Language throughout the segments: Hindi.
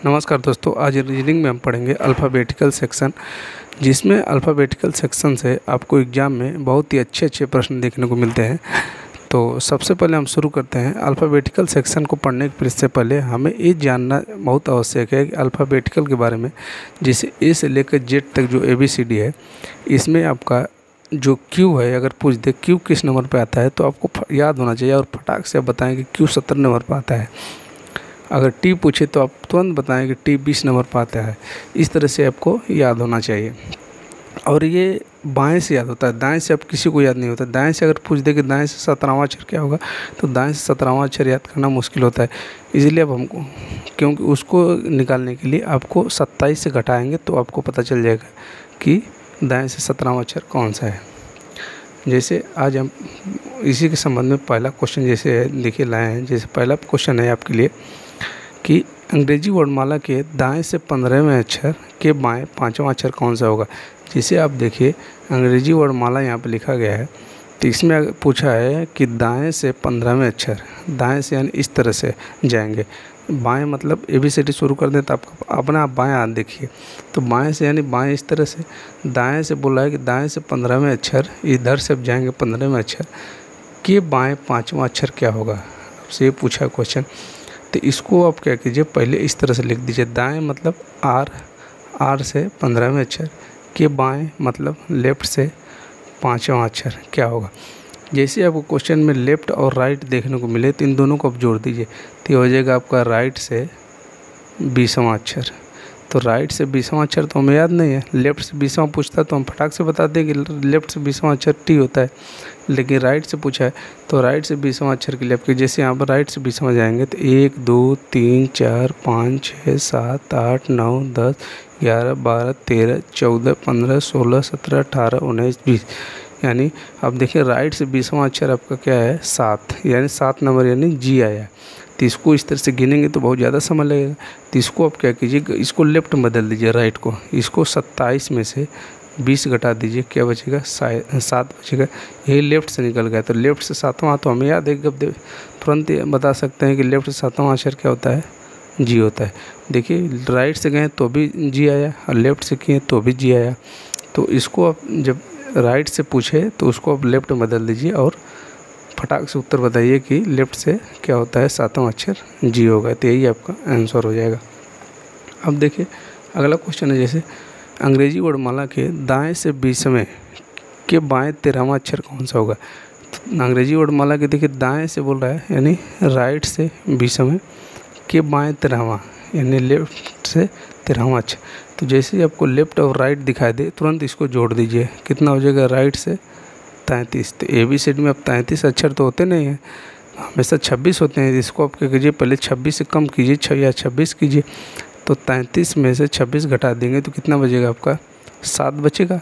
नमस्कार दोस्तों, आज रीजनिंग में हम पढ़ेंगे अल्फ़ाबेटिकल सेक्शन, जिसमें अल्फ़ाबेटिकल सेक्शन से आपको एग्ज़ाम में बहुत ही अच्छे प्रश्न देखने को मिलते हैं। तो सबसे पहले हम शुरू करते हैं। अल्फ़ाबेटिकल सेक्शन को पढ़ने से पहले हमें ये जानना बहुत आवश्यक है कि अल्फ़ाबेटिकल के बारे में, जैसे ए से लेकर जेड तक जो ABCD है, इसमें आपका जो क्यू है, अगर पूछ दे क्यू किस नंबर पे आता है तो आपको याद होना चाहिए और फटाक से आप बताएं कि क्यू 70 नंबर पर आता है। अगर टी पूछे तो आप तुरंत बताएं कि टी 20 नंबर पर आता है। इस तरह से आपको याद होना चाहिए। और ये बाएं से याद होता है, दाएं से आप किसी को याद नहीं होता। दाएं से अगर पूछ दे कि दाएं से 17वां अक्षर क्या होगा, तो दाएं से 17वां अक्षर याद करना मुश्किल होता है। इसलिए अब हमको, क्योंकि उसको निकालने के लिए आपको 27 से घटाएंगे तो आपको पता चल जाएगा कि दाएं से 17वां अक्षर कौन सा है। जैसे आज हम इसी के संबंध में पहला क्वेश्चन जैसे देखिए लाए हैं। जैसे पहला क्वेश्चन है आपके लिए कि अंग्रेजी वर्णमाला के दाएं से 15वें अक्षर के बाएं 5वां अक्षर कौन सा होगा। जिसे आप देखिए अंग्रेजी वर्णमाला यहाँ पे लिखा गया है, तो इसमें पूछा है कि दाएं से 15वें अक्षर, दाएं से यानी इस तरह से जाएंगे। बाएं मतलब ABCD शुरू कर दें तो आपका अपना आप बाएं हाथ देखिए, तो बाएं से यानी बाएं इस तरह से, दाएं से बोला है कि दाएं से 15वें अक्षर इधर से अब जाएंगे 15वें अक्षर के बाएं 5वां अक्षर क्या होगा। आपसे ये पूछा क्वेश्चन, तो इसको आप क्या कीजिए, पहले इस तरह से लिख दीजिए। दाएं मतलब आर से 15वें अक्षर के बाएं मतलब लेफ़्ट से 5वां अक्षर क्या होगा। जैसे आपको क्वेश्चन में लेफ़्ट और राइट देखने को मिले तो इन दोनों को आप जोड़ दीजिए, तो हो जाएगा आपका राइट से 20वां अक्षर। तो राइट से 20वां अक्षर तो हमें याद नहीं है, लेफ़्ट से 20वां पूछता तो हम फटाक से बता दें कि लेफ़्ट से 20वां अक्षर टी होता है। लेकिन राइट से पूछा है तो राइट से 20वां अक्षर के लिए आपके जैसे यहाँ पर राइट से 20वां जाएंगे तो 1 2 3 4 5 6 7 8 9 10 11 12 13 14 15 16 17 18 19 20, यानी अब देखिए राइट से 20वां अक्षर आपका क्या है 7, यानी 7 नंबर यानी जी आया। तो इसको इस तरह से गिनेंगे तो बहुत ज़्यादा समय लगेगा। तो इसको आप क्या कीजिए, इसको लेफ़्ट में बदल दीजिए, राइट को। इसको 27 में से 20 घटा दीजिए, क्या बचेगा 7 बचेगा। यही लेफ़्ट से निकल गया, तो लेफ़्ट से 7वां तो हमें याद है कि अब तुरंत बता सकते हैं कि लेफ़्ट से 7वां अक्षर क्या होता है, जी होता है। देखिए राइट से गए तो भी जी आया और लेफ़्ट से किए तो भी जी आया। तो इसको आप जब राइट से पूछे तो उसको आप लेफ़्ट में बदल दीजिए और फटाक से उत्तर बताइए कि लेफ़्ट से क्या होता है 7वां अक्षर जी होगा। तो यही आपका आंसर हो जाएगा। अब देखिए अगला क्वेश्चन है, जैसे अंग्रेजी वर्णमाला के दाएं से 20वें के बाएं 13वां अक्षर कौन सा होगा। तो अंग्रेजी वर्णमाला के देखिए दाएं से बोल रहा है, यानी राइट से 20वें के बाएं 13वां, यानी लेफ़्ट से 13वां अक्षर। तो जैसे ही आपको लेफ़्ट और राइट दिखाई दे तुरंत इसको जोड़ दीजिए, कितना हो जाएगा राइट से 33। तो ABCD में अब 33 अक्षर तो होते नहीं हैं, हमेशा 26 होते हैं। इसको आप क्या कीजिए, पहले 26 से कम कीजिए या 26 कीजिए, तो 33 में से 26 घटा देंगे तो कितना बचेगा आपका 7 बचेगा।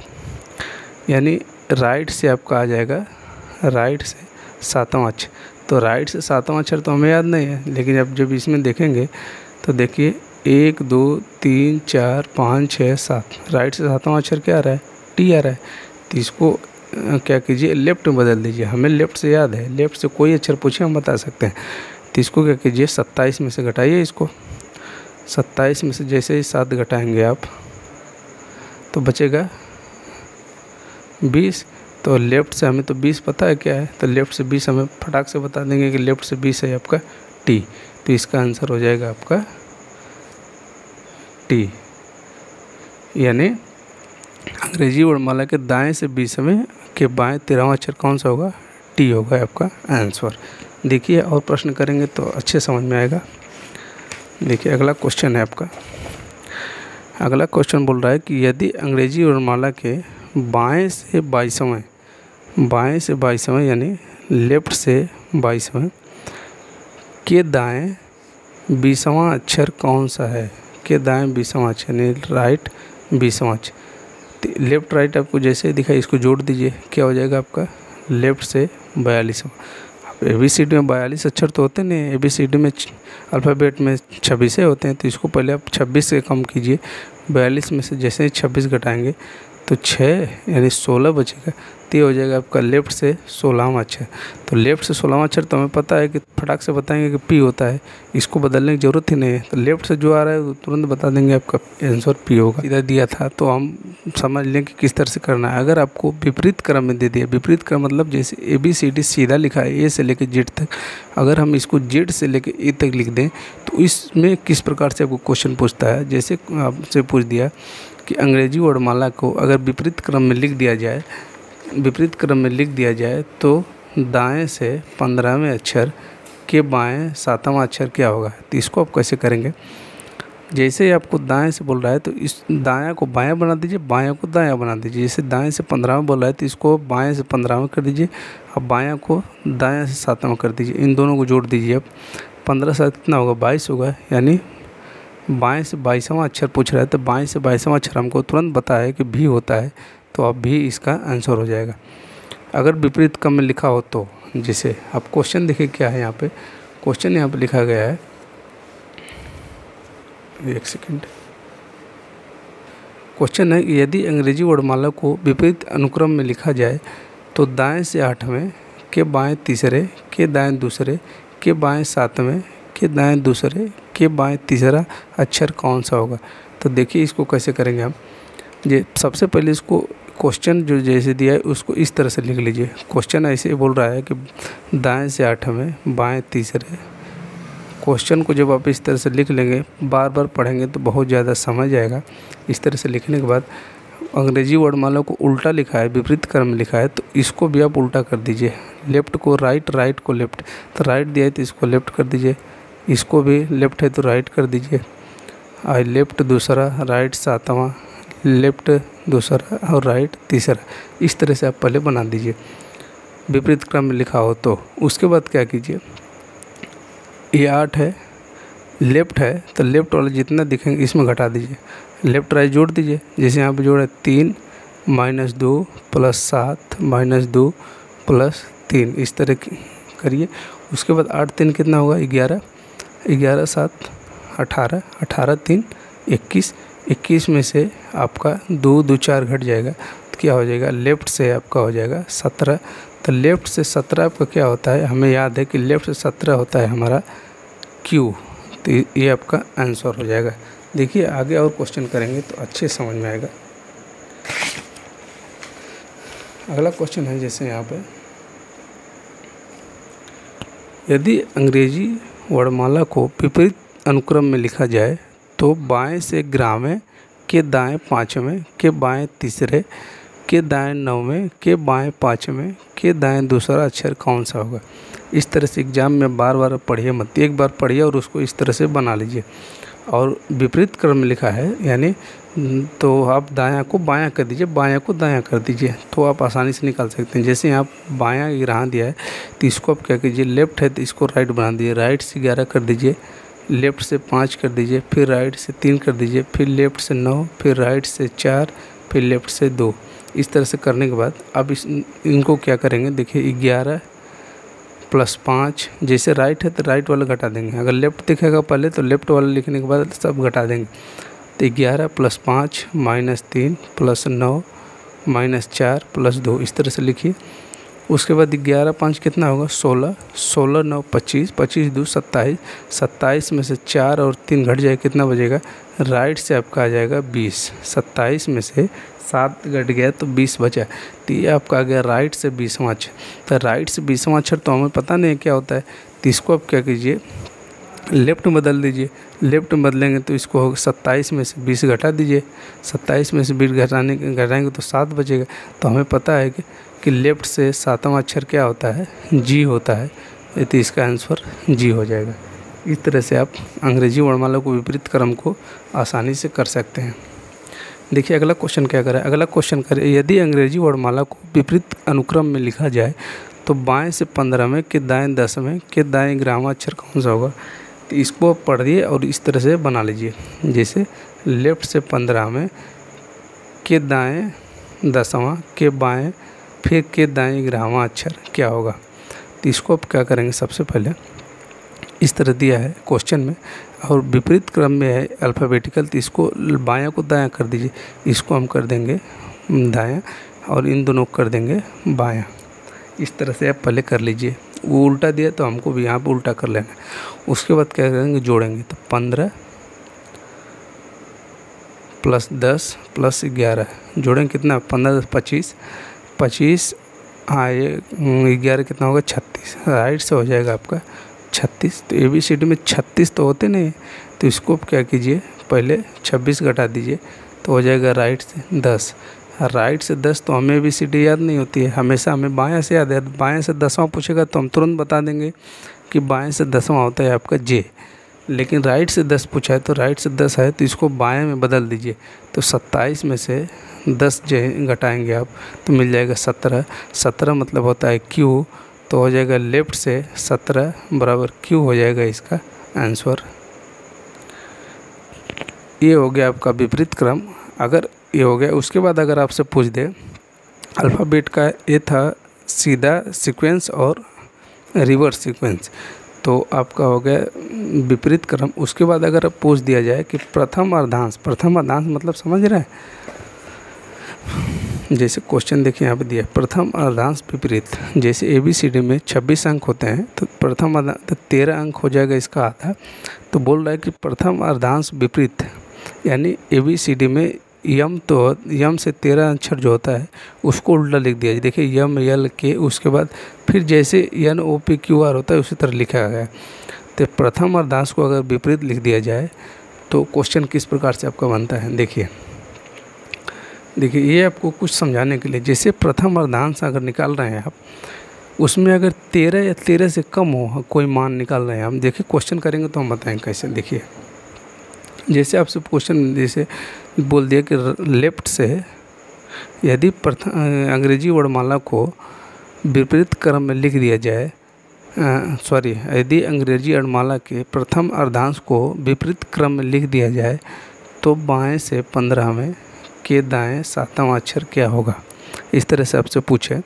यानी राइट से आपका आ जाएगा राइट से 7वां अक्षर। तो राइट से 7वां अक्षर तो हमें याद नहीं है, लेकिन अब जब इसमें देखेंगे तो देखिए 1 2 3 4 5 6 7, राइट से 7वां अक्षर क्या आ रहा है, टी आ रहा है। तो इसको क्या कीजिए, लेफ़्ट में बदल दीजिए। हमें लेफ़्ट से याद है, लेफ़्ट से कोई अक्षर पूछे हम बता सकते हैं। तो इसको क्या कीजिए 27 में से घटाइए, इसको 27 में से जैसे ही 7 घटाएंगे आप तो बचेगा 20। तो लेफ़्ट से हमें तो 20 पता है क्या है, तो लेफ़्ट से 20 हमें फटाक से बता देंगे कि लेफ़्ट से 20 है आपका टी। तो इसका आंसर हो जाएगा आपका टी, यानी अंग्रेजी वर्णमाला के दाएं से 20वें के बाएं 13वां अक्षर कौन सा होगा, टी होगा आपका आंसर। देखिए और प्रश्न करेंगे तो अच्छे समझ में आएगा। देखिए अगला क्वेश्चन है आपका। अगला क्वेश्चन बोल रहा है कि यदि अंग्रेजी वर्णमाला के बाएं से 22वें यानी लेफ़्ट से 22वें के दाएं 20वां अक्षर कौन सा है, के दाएं 20वां अक्षर यानी राइट 20वां अक्षर। लेफ़्ट राइट आपको जैसे दिखाई इसको जोड़ दीजिए, क्या हो जाएगा आपका लेफ़्ट से 42वां। ABCD में 42 अक्षर तो होते नहीं, ABCD में अल्फ़ाबेट में 26 होते हैं। तो इसको पहले आप 26 से कम कीजिए, 42 में से जैसे ही 26 घटाएंगे तो 6 यानी 16 बचेगा। तो ये हो जाएगा आपका लेफ्ट से 16वां अक्षर। तो लेफ्ट से 16वां अक्षर तो हमें पता है कि फटाक से बताएंगे कि पी होता है, इसको बदलने की ज़रूरत ही नहीं है। तो लेफ्ट से जो आ रहा है वो तुरंत बता देंगे आपका आंसर पी होगा। इधर दिया था तो हम समझ लें कि किस तरह से करना है। अगर आपको विपरीत क्रम में दे दिया, विपरीत क्रम मतलब जैसे ABCD सीधा लिखा है ए से लेकर जेड तक, अगर हम इसको जेड से लेकर ए तक लिख दें तो इसमें किस प्रकार से आपको क्वेश्चन पूछता है। जैसे आपसे पूछ दिया कि अंग्रेजी वर्णमाला को अगर विपरीत क्रम में लिख दिया जाए, विपरीत क्रम में लिख दिया जाए तो दाएं से 15वें अक्षर के बाएं 7वां अक्षर क्या होगा। तो इसको आप कैसे करेंगे, जैसे ही आपको दाएं से बोल रहा है तो इस दायां को बायां बना दीजिए, बायां को दायां बना दीजिए। जैसे दाएं से 15वां बोल रहा है तो इसको बाएं से 15वां कर दीजिए, अब बायां को दायां से 7वां कर दीजिए। इन दोनों को जोड़ दीजिए, अब 15 7 कितना होगा 22 होगा। यानी बाएं से 22वां अक्षर पूछ रहा है तो बाएं से 22वां अक्षर हमको तुरंत पता है कि भी होता है, तो अब भी इसका आंसर हो जाएगा। अगर विपरीत क्रम में लिखा हो तो जैसे आप क्वेश्चन देखिए क्या है यहाँ पे, क्वेश्चन यहाँ पे लिखा गया है, एक सेकंड। क्वेश्चन है यदि अंग्रेजी वर्णमाला को विपरीत अनुक्रम में लिखा जाए तो दाएं से 8वें के बाएं तीसरे के दाएं दूसरे के बाएं 7वें के दाएं दूसरे के बाएं तीसरा अक्षर कौन सा होगा। तो देखिए इसको कैसे करेंगे हम। ये सबसे पहले इसको क्वेश्चन जो जैसे दिया है उसको इस तरह से लिख लीजिए। क्वेश्चन ऐसे बोल रहा है कि दाएं से 8वें बाएं तीसरे। क्वेश्चन को जब आप इस तरह से लिख लेंगे, बार बार पढ़ेंगे तो बहुत ज़्यादा समझ आएगा। इस तरह से लिखने के बाद अंग्रेजी वर्णमाला को उल्टा लिखा है, विपरीत क्रम में लिखा है, तो इसको भी आप उल्टा कर दीजिए। लेफ़्ट को राइट, राइट को लेफ़्ट, तो राइट दिया है तो इसको लेफ़्ट कर दीजिए, इसको भी लेफ़्ट है तो राइट कर दीजिए। और लेफ़्ट दूसरा, राइट 7वां, लेफ़्ट दूसरा और राइट तीसरा। इस तरह से आप पहले बना दीजिए विपरीत क्रम में लिखा हो तो। उसके बाद क्या कीजिए, ये 8 है, लेफ़्ट है तो लेफ़्ट वाले जितना दिखेंगे इसमें घटा दीजिए, लेफ़्ट राइट जोड़ दीजिए। जैसे यहाँ पे जोड़ा 3 -2 + 7 -2 + 3, इस तरह करिए। उसके बाद 8 3 कितना होगा 11, 11 7 18, 18 3 21, 21 में से आपका 2 2 4 घट जाएगा तो क्या हो जाएगा, लेफ़्ट से आपका हो जाएगा 17। तो लेफ़्ट से 17 आपका क्या होता है, हमें याद है कि लेफ़्ट से 17 होता है हमारा Q। तो ये आपका आंसर हो जाएगा। देखिए आगे और क्वेश्चन करेंगे तो अच्छे समझ में आएगा। अगला क्वेश्चन है जैसे यहाँ पे, यदि अंग्रेजी वर्णमाला को विपरीत अनुक्रम में लिखा जाए तो बाएं से 11वें के दाएं 5वें के बाएं तीसरे के दाएं 9वें के बाएं 5वें के दाएं दूसरा अक्षर कौन सा होगा। इस तरह से एग्जाम में बार बार पढ़िए मत, एक बार पढ़िए और उसको इस तरह से बना लीजिए। और विपरीत क्रम में लिखा है यानी तो आप दायां को बायां कर दीजिए, बायां को दायां कर दीजिए, तो आप आसानी से निकाल सकते हैं। जैसे यहाँ बायां यहाँ दिया है तो इसको आप क्या कीजिए, लेफ़्ट है तो इसको राइट बना दीजिए, राइट से 11 कर दीजिए, लेफ़्ट से 5 कर दीजिए, फिर राइट से 3 कर दीजिए, फिर लेफ़्ट से 9, फिर राइट से 4, फिर लेफ़्ट से 2। इस तरह से करने के बाद अब इनको क्या करेंगे, देखिए 11 + 5, जैसे राइट है तो राइट वाला घटा देंगे, अगर लेफ़्ट दिखेगा पहले तो लेफ़्ट वाला लिखने के बाद सब घटा देंगे। तो 11 + 5 -3 + 9 -4 + 2, इस तरह से लिखिए। उसके बाद 11 5 कितना होगा 16, 16 9 25, 25 2 27, 27 में से 4 और 3 घट जाए कितना बचेगा, राइट से आपका आ जाएगा 20, 27 में से 7 घट गया तो 20 बचा, तो ये आपका आ गया राइट से 20वां अक्षर। तो राइट से 20वां अक्षर तो हमें पता नहीं क्या होता है, तो इसको आप क्या कीजिए, लेफ़्ट में बदल दीजिए। लेफ़्ट में बदलेंगे तो इसको 27 में से 20 घटा दीजिए, 27 में से 20 घटाएंगे तो 7 बचेगा। तो हमें पता है कि लेफ़्ट से 7वां अक्षर क्या होता है, जी होता है, तो इसका आंसर जी हो जाएगा। इस तरह से आप अंग्रेजी वर्णमाला को विपरीत क्रम को आसानी से कर सकते हैं। देखिए अगला क्वेश्चन क्या करें, अगला क्वेश्चन करें, यदि अंग्रेजी वर्णमाला को विपरीत अनुक्रम में लिखा जाए तो बाएं से 15वें के दाएं 10वें के दाएं 11वां अक्षर कौन सा होगा। तो इसको आप पढ़िए और इस तरह से बना लीजिए। जैसे लेफ़्ट से 15वें के दाएं 10वां के बाएं फिर के दाएं 11वां अक्षर क्या होगा। तो इसको आप क्या करेंगे, सबसे पहले इस तरह दिया है क्वेश्चन में और विपरीत क्रम में है अल्फ़ाबेटिकल, तो इसको बायां को दायां कर दीजिए, इसको हम कर देंगे दायां, और इन दोनों को कर देंगे बायां। इस तरह से आप पहले कर लीजिए। वो उल्टा दिया तो हमको भी यहाँ पर उल्टा कर लेना। उसके बाद क्या करेंगे, जोड़ेंगे तो 15 प्लस 10 प्लस 11 जोड़ेंगे कितना, 15 25 25, हाँ ये 11 कितना होगा 36, राइट से हो जाएगा आपका 36। तो ABCD में 36 तो होते नहीं, तो इसको क्या कीजिए, पहले 26 घटा दीजिए तो हो जाएगा राइट से 10। राइट से 10 तो हमें ABCD याद नहीं होती है, हमेशा हमें बायां से याद है। बाएं से 10वां पूछेगा तो हम तुरंत बता देंगे कि बाएं से 10वां होता है आपका J। लेकिन राइट से 10 पूछा है तो राइट से 10 है तो इसको बाएं में बदल दीजिए। तो 27 में से 10 घटाएंगे आप तो मिल जाएगा 17। 17 मतलब होता है Q, तो हो जाएगा लेफ़्ट से 17 बराबर Q हो जाएगा इसका आंसर। ये हो गया आपका विपरीत क्रम। अगर ये हो गया, उसके बाद अगर आपसे पूछ दे अल्फ़ाबेट का, ये था सीधा सीक्वेंस और रिवर्स सीक्वेंस, तो आपका हो गया विपरीत क्रम। उसके बाद अगर पूछ दिया जाए कि प्रथम अर्धांश, प्रथम अर्धांश मतलब समझ रहे हैं, जैसे क्वेश्चन देखिए यहाँ पे दिया प्रथम अर्धांश विपरीत। जैसे ABCD में 26 अंक होते हैं तो प्रथम अर्धांश तो 13 अंक हो जाएगा इसका आधा। तो बोल रहा है कि प्रथम अर्धांश विपरीत, यानी ABCD में यम से 13 अक्षर जो होता है उसको उल्टा लिख दिया। देखिए यम यल के, उसके बाद फिर जैसे NOPQR होता है उसी तरह लिखा गया है। तो प्रथम अर्धांश को अगर विपरीत लिख दिया जाए तो क्वेश्चन किस प्रकार से आपका बनता है, देखिए ये आपको कुछ समझाने के लिए। जैसे प्रथम अर्धांश अगर निकाल रहे हैं आप, उसमें अगर 13 या 13 से कम हो कोई मान निकाल रहे हैं हम, देखिए क्वेश्चन करेंगे तो हम बताएंगे कैसे। देखिए जैसे आपसे क्वेश्चन जैसे बोल दिया कि लेफ़्ट से यदि प्रथम अंग्रेजी वर्णमाला को विपरीत क्रम में लिख दिया जाए, यदि अंग्रेजी वर्णमाला के प्रथम अर्धांश को विपरीत क्रम में लिख दिया जाए तो बाएं से 15वें के दाएं 7वां अक्षर क्या होगा। इस तरह से आपसे पूछे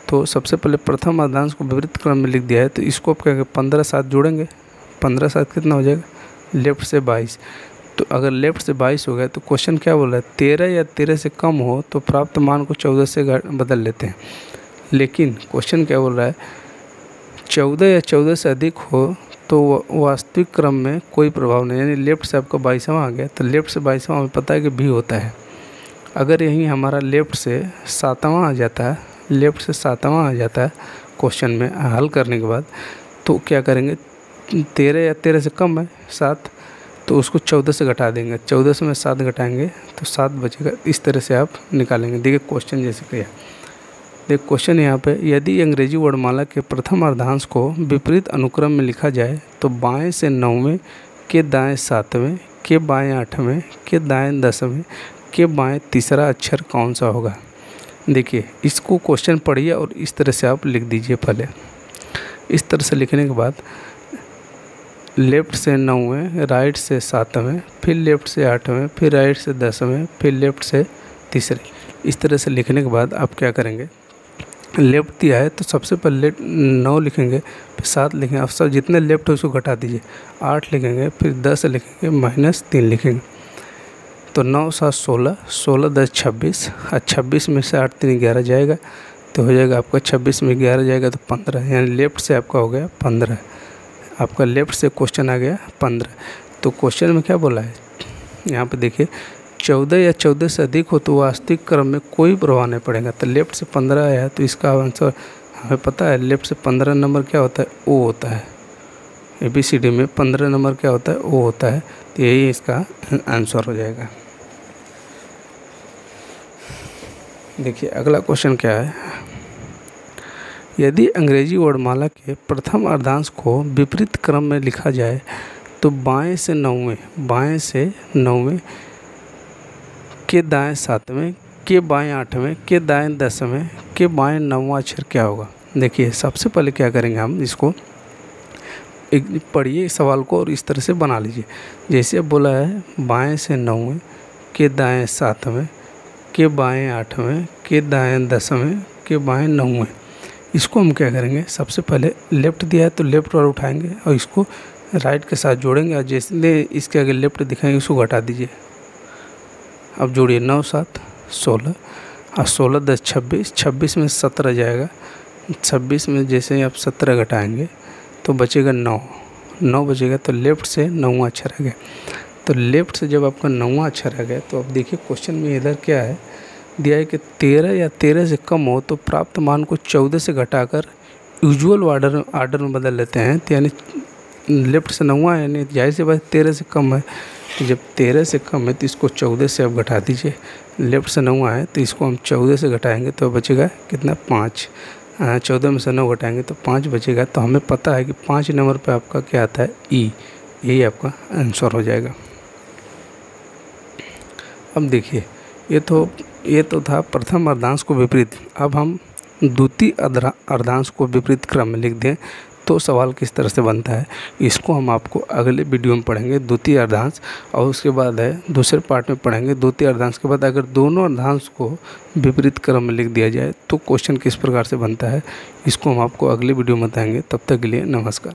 तो सबसे पहले प्रथम अर्धांश को विपरीत क्रम में लिख दिया है तो इसको आप क्या करेंगे, 15 7 जोड़ेंगे। 15 7 कितना हो जाएगा, लेफ़्ट से 22। तो अगर लेफ़्ट से 22 हो गया तो क्वेश्चन क्या बोल रहा है, 13 या 13 से कम हो तो प्राप्त मान को 14 से बदल लेते हैं। लेकिन क्वेश्चन क्या बोल रहा है, 14 या 14 से अधिक हो तो वास्तविक क्रम में कोई प्रभाव नहीं, यानी लेफ़्ट से आपका 22वां आ गया तो लेफ़्ट से 22वां हमें पता है कि भी होता है। अगर यहीं हमारा लेफ़्ट से 7वां आ जाता है, लेफ़्ट से 7वां आ जाता है क्वेश्चन में हल करने के बाद, तो क्या करेंगे, 13 या 13 से कम है 7, तो उसको 14 से घटा देंगे। 14 से में 7 घटाएंगे तो 7 बचेगा। इस तरह से आप निकालेंगे। देखिए क्वेश्चन जैसे किया, देखिए क्वेश्चन यहाँ पे, यदि अंग्रेजी वर्णमाला के प्रथम अर्धांश को विपरीत अनुक्रम में लिखा जाए तो बाएं से 9वें के दाएं 7वें के बाएं 8वें के दाएं 10वें के बाएं तीसरा अक्षर कौन सा होगा। देखिए इसको क्वेश्चन पढ़िए और इस तरह से आप लिख दीजिए। पहले इस तरह से लिखने के बाद लेफ़्ट से 9वें, राइट से 7वें, फिर लेफ़्ट से 8वें, फिर राइट से 10वें, फिर लेफ़्ट से तीसरे। इस तरह से लिखने के बाद आप क्या करेंगे, लेफ़्ट दिया है तो सबसे पहले 9 लिखेंगे, फिर 7 लिखेंगे। अब सब जितने लेफ़्ट है उसको घटा दीजिए, 8 लिखेंगे, फिर 10 लिखेंगे, -3 लिखेंगे। तो 9 7 16, 16 10 26, और 26 में से 8 3 11 जाएगा तो हो जाएगा आपका 26 में 11 जाएगा तो 15, यानी लेफ़्ट से आपका हो गया 15। आपका लेफ़्ट से क्वेश्चन आ गया 15। तो क्वेश्चन में क्या बोला है यहाँ पे देखिए, 14 या 14 से अधिक हो तो वास्तविक क्रम में कोई प्रभाव नहीं पड़ेगा। तो लेफ़्ट से 15 आया तो इसका आंसर हमें पता है, लेफ़्ट से 15 नंबर क्या होता है, ओ होता है। ABCD में 15 नंबर क्या होता है, ओ होता है। तो यही इसका आंसर हो जाएगा। देखिए अगला क्वेश्चन क्या है, यदि अंग्रेजी वर्णमाला के प्रथम अर्धांश को विपरीत क्रम में लिखा जाए तो बाएं से 9वें के दाएं 7वें के बाएं 8वें के दाएं 10वें के बाएं 9वां अक्षर क्या होगा। देखिए सबसे पहले क्या करेंगे, हम इसको एक पढ़िए सवाल को और इस तरह से बना लीजिए। जैसे बोला है बाएं से 9वें के दाएं 7वें के बाएं 8वें के दाएं 10वें के बाएं 9वें, इसको हम क्या करेंगे, सबसे पहले लेफ़्ट दिया है तो लेफ़्ट वाला उठाएंगे और इसको राइट के साथ जोड़ेंगे और जैसे इसके आगे लेफ़्ट दिखाएंगे उसको घटा दीजिए। अब जोड़िए 9 7 16, और 16 10 26, 26 में 17 जाएगा, 26 में जैसे ही आप 17 घटाएंगे तो बचेगा 9, 9 बचेगा, तो लेफ़्ट से 9वां अच्छा रह गया। तो लेफ़्ट से जब आपका 9वां अच्छा रह गया तो अब देखिए क्वेश्चन में इधर क्या है दिया है कि 13 या 13 से कम हो तो प्राप्त मान को 14 से घटाकर यूजुअल आर्डर में बदल लेते हैं। तो यानी लेफ़्ट से 9वां है, यानी जाहिर सी बात 13 से कम है, तो जब 13 से कम है तो इसको 14 से आप घटा दीजिए। लेफ़्ट से 9वां है तो इसको हम 14 से घटाएंगे तो बचेगा कितना, 5। 14 में से 9 घटाएंगे तो 5 बचेगा। तो हमें पता है कि 5 नंबर पे आपका क्या आता है, ई, यही आपका आंसर हो जाएगा। अब देखिए ये तो था प्रथम अर्धांश को विपरीत। अब हम द्वितीय अर्धांश को विपरीत क्रम में लिख दें तो सवाल किस तरह से बनता है, इसको हम आपको अगले वीडियो में पढ़ेंगे, द्वितीय अर्धांश। और उसके बाद है दूसरे पार्ट में पढ़ेंगे द्वितीय अर्धांश के बाद अगर दोनों अर्धांश को विपरीत क्रम में लिख दिया जाए तो क्वेश्चन किस प्रकार से बनता है, इसको हम आपको अगले वीडियो में बताएंगे। तब तक के लिए नमस्कार।